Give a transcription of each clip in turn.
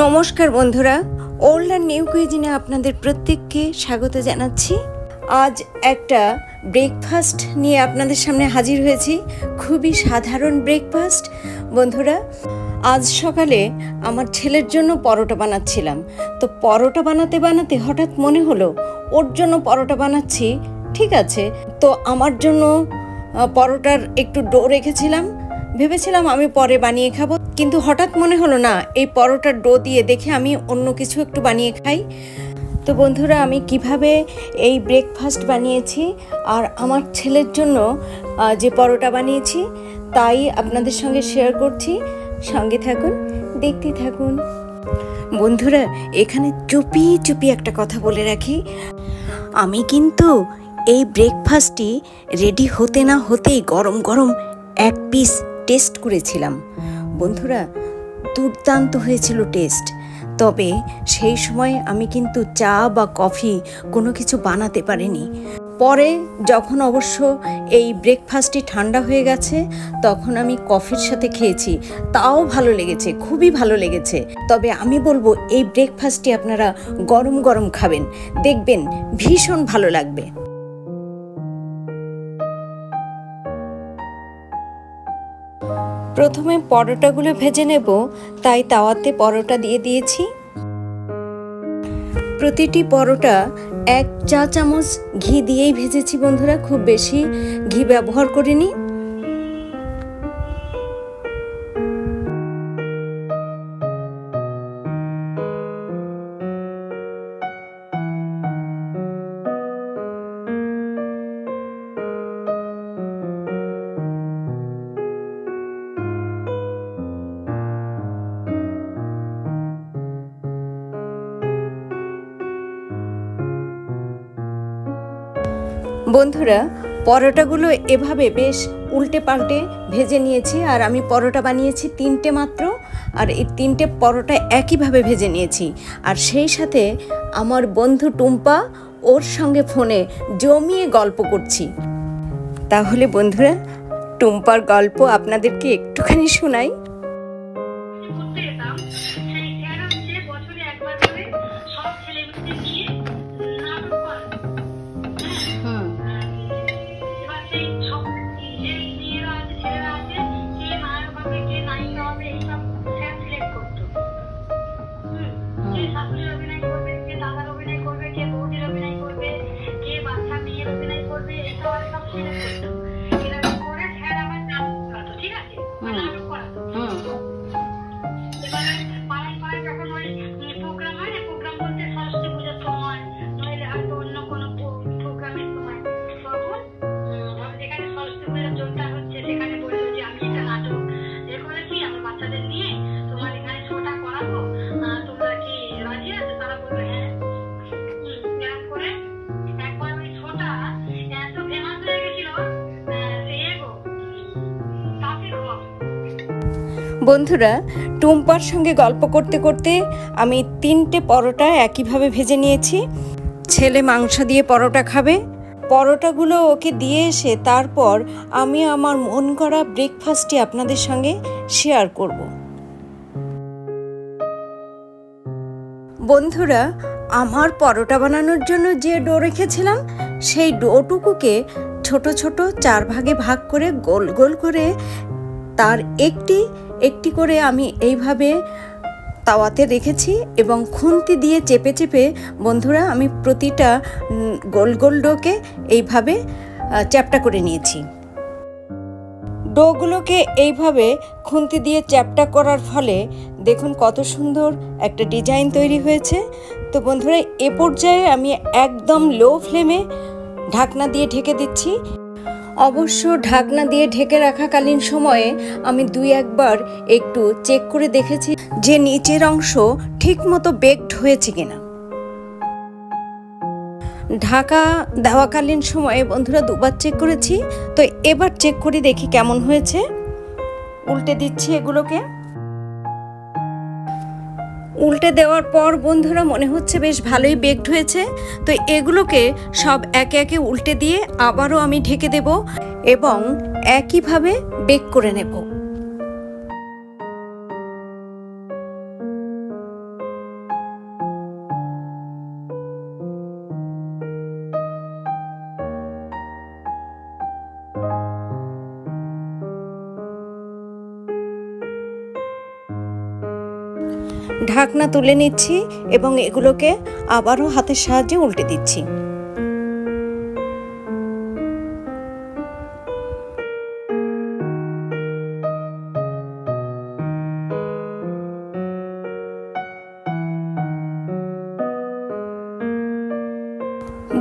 নমস্কার বন্ধুরা, old and new কুইজিনে আপনাদের প্রত্যেককে স্বাগত জানাচ্ছি। আজ একটা ব্রেকফাস্ট নিয়ে আপনাদের সামনে হাজির হয়েছি। খুবই সাধারণ ব্রেকফাস্ট বন্ধুরা। আজ সকালে আমার ছেলের জন্য পরোটা বানাচ্ছিলাম, তো পরোটা বানাতে বানাতে হঠাৎ মনে হলো ওর জন্য পরোটা বানাচ্ছি, ঠিক আছে। তো আমার জন্য পরোটার একটু ডো রেখেছিলাম, ভেবেছিলাম আমি পরে বানিয়ে খাবো, কিন্তু হঠাৎ মনে হলো না এই পরোটার ডো দিয়ে দেখে আমি অন্য কিছু একটু বানিয়ে খাই। তো বন্ধুরা, আমি কিভাবে এই ব্রেকফাস্ট বানিয়েছি আর আমার ছেলের জন্য যে পরোটা বানিয়েছি তাই আপনাদের সঙ্গে শেয়ার করছি। সঙ্গে থাকুন, দেখতে থাকুন। বন্ধুরা, এখানে চুপি চুপি একটা কথা বলে রাখি, আমি কিন্তু এই ব্রেকফাস্টটি রেডি হতে না হতেই গরম গরম এক পিস টেস্ট করেছিলাম। বন্ধুরা, দুর্দান্ত হয়েছিল টেস্ট। তবে সেই সময় আমি কিন্তু চা বা কফি কোনো কিছু বানাতে পারিনি। পরে যখন অবশ্য এই ব্রেকফাস্টটি ঠান্ডা হয়ে গেছে তখন আমি কফির সাথে খেয়েছি, তাও ভালো লেগেছে, খুবই ভালো লেগেছে। তবে আমি বলবো এই ব্রেকফাস্টটি আপনারা গরম গরম খাবেন, দেখবেন ভীষণ ভালো লাগবে। প্রথমে পরোটাগুলো ভেজে নেব, তাই তাওয়াতে পরোটা দিয়ে দিয়েছি। প্রতিটি পরোটা 1 চা চামচ ঘি দিয়েই ভেজেছি বন্ধুরা, খুব বেশি ঘি ব্যবহার করিনি। বন্ধুরা, পরোটাগুলো এভাবে বেশ উল্টে পাল্টে ভেজে নিয়েছি, আর আমি পরোটা বানিয়েছি 3টে মাত্র, আর এই 3টে পরোটা একইভাবে ভেজে নিয়েছি। আর সেই সাথে আমার বন্ধু টুম্পা, ওর সঙ্গে ফোনে জমিয়ে গল্প করছি। তাহলে বন্ধুরা, টুম্পার গল্প আপনাদেরকে একটুখানি শোনাই। বন্ধুরা, টুম্পার সঙ্গে গল্প করতে করতে আমি 3টে পরোটা একইভাবে ভেজে নিয়েছি। ছেলে মাংস দিয়ে পরোটা খাবে। পরোটাগুলো ওকে দিয়ে এসে তারপর আমি আমার মন করা ব্রেকফাস্টটি আপনাদের সঙ্গে শেয়ার করব। বন্ধুরা, আমার পরোটা বানানোর জন্য যে ডো রেখেছিলাম সেই ডোটুকুকে ছোট ছোট 4 ভাগে ভাগ করে গোল গোল করে তার একটি একটি করে আমি এইভাবে তাওয়াতে রেখেছি এবং খুন্তি দিয়ে চেপে চেপে বন্ধুরা আমি প্রতিটা গোল গোল ডোকে এইভাবে চ্যাপ্টা করে নিয়েছি। ডোগুলোকে এইভাবে খুন্তি দিয়ে চ্যাপ্টা করার ফলে দেখুন কত সুন্দর একটা ডিজাইন তৈরি হয়েছে। তো বন্ধুরা, এ পর্যায়ে আমি একদম লো ফ্লেমে ঢাকনা দিয়ে ঢেকে দিচ্ছি। অবশ্য ঢাকনা দিয়ে ঢেকে রাখাকালীন সময়ে আমি 2-1 বার একটু চেক করে দেখেছি যে নিচের অংশ ঠিক মতো বেকড হয়েছে কিনা। ঢাকা দেওয়াকালীন সময়ে বন্ধুরা 2 বার চেক করেছি, তো এবার চেক করে দেখি কেমন হয়েছে। উল্টে দিচ্ছি এগুলোকে। উল্টে দেওয়ার পর বন্ধুরা মনে হচ্ছে বেশ ভালোই বেকড হয়েছে। তো এগুলোকে সব একে একে উল্টে দিয়ে আবারও আমি ঢেকে দেব এবং একইভাবে বেক করে নেব। ঢাকনা তুলে নিচ্ছি এবং এগুলোকে আবারও হাতের সাহায্যে উল্টে দিচ্ছি।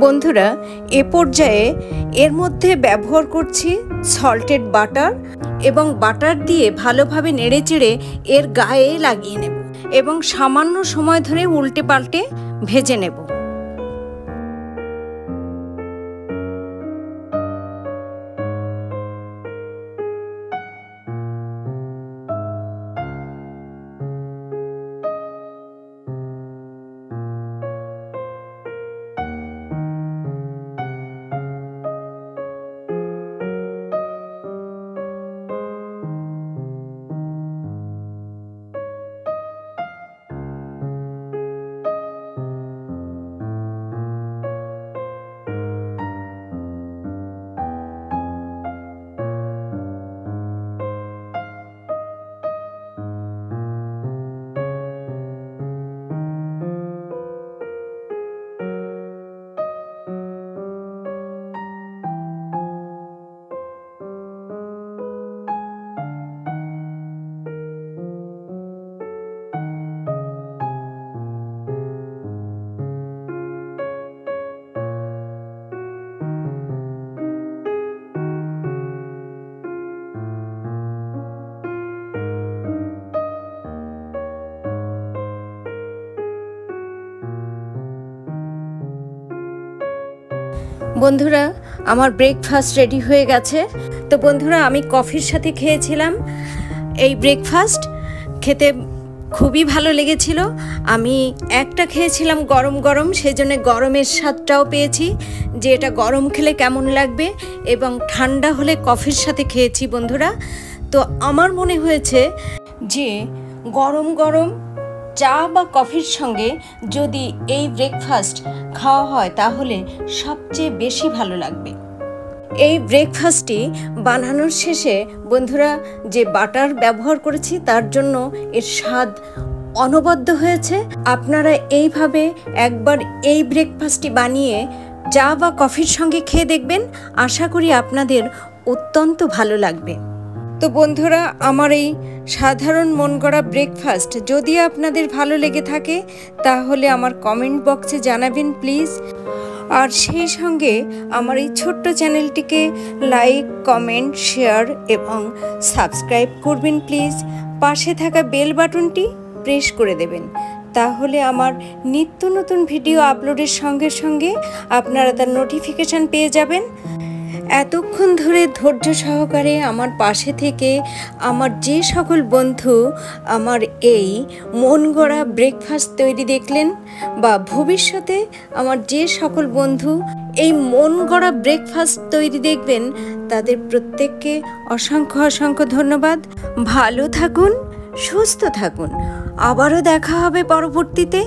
বন্ধুরা, এ পর্যায়ে এর মধ্যে ব্যবহার করছি সল্টেড বাটার এবং বাটার দিয়ে ভালোভাবে নেড়েচেড়ে এর গায়ে লাগিয়ে নেব এবং সামান্য সময় ধরে উল্টে পাল্টে ভেজে নেব। বন্ধুরা, আমার ব্রেকফাস্ট রেডি হয়ে গেছে। তো বন্ধুরা, আমি কফির সাথে খেয়েছিলাম এই ব্রেকফাস্ট, খেতে খুবই ভালো লেগেছিল। আমি একটা খেয়েছিলাম গরম গরম, সেই জন্য গরমের স্বাদটাও পেয়েছি যে এটা গরম খেলে কেমন লাগবে, এবং ঠান্ডা হলে কফির সাথে খেয়েছি বন্ধুরা। তো আমার মনে হয়েছে যে গরম গরম চা বা কফির সঙ্গে যদি এই ব্রেকফাস্ট খাওয়া হয় তাহলে সবচেয়ে বেশি ভালো লাগবে। এই ব্রেকফাস্টটি বানানোর শেষে বন্ধুরা যে বাটার ব্যবহার করেছি তার জন্য এর স্বাদ অনবদ্য হয়েছে। আপনারা এইভাবে একবার এই ব্রেকফাস্টটি বানিয়ে চা বা কফির সঙ্গে খেয়ে দেখবেন, আশা করি আপনাদের অত্যন্ত ভালো লাগবে। তো বন্ধুরা, আমার এই সাধারণ মন গড়া ব্রেকফাস্ট যদি আপনাদের ভালো লেগে থাকে তাহলে আমার কমেন্ট বক্সে জানাবেন প্লিজ। আর সেই সঙ্গে আমার এই ছোট্ট চ্যানেলটিকে লাইক, কমেন্ট, শেয়ার এবং সাবস্ক্রাইব করবেন প্লিজ। পাশে থাকা বেল বাটনটি প্রেস করে দেবেন, তাহলে আমার নিত্য নতুন ভিডিও আপলোডের সঙ্গে সঙ্গে আপনারা তার নোটিফিকেশান পেয়ে যাবেন। এতক্ষণ ধরে ধৈর্য সহকারে আমার পাশে থেকে আমার যে সকল বন্ধু আমার এই মন গড়া ব্রেকফাস্ট তৈরি দেখলেন, বা ভবিষ্যতে আমার যে সকল বন্ধু এই মন গড়া ব্রেকফাস্ট তৈরি দেখবেন, তাদের প্রত্যেককে অসংখ্য অসংখ্য ধন্যবাদ। ভালো থাকুন, সুস্থ থাকুন, আবারও দেখা হবে পরবর্তীতে।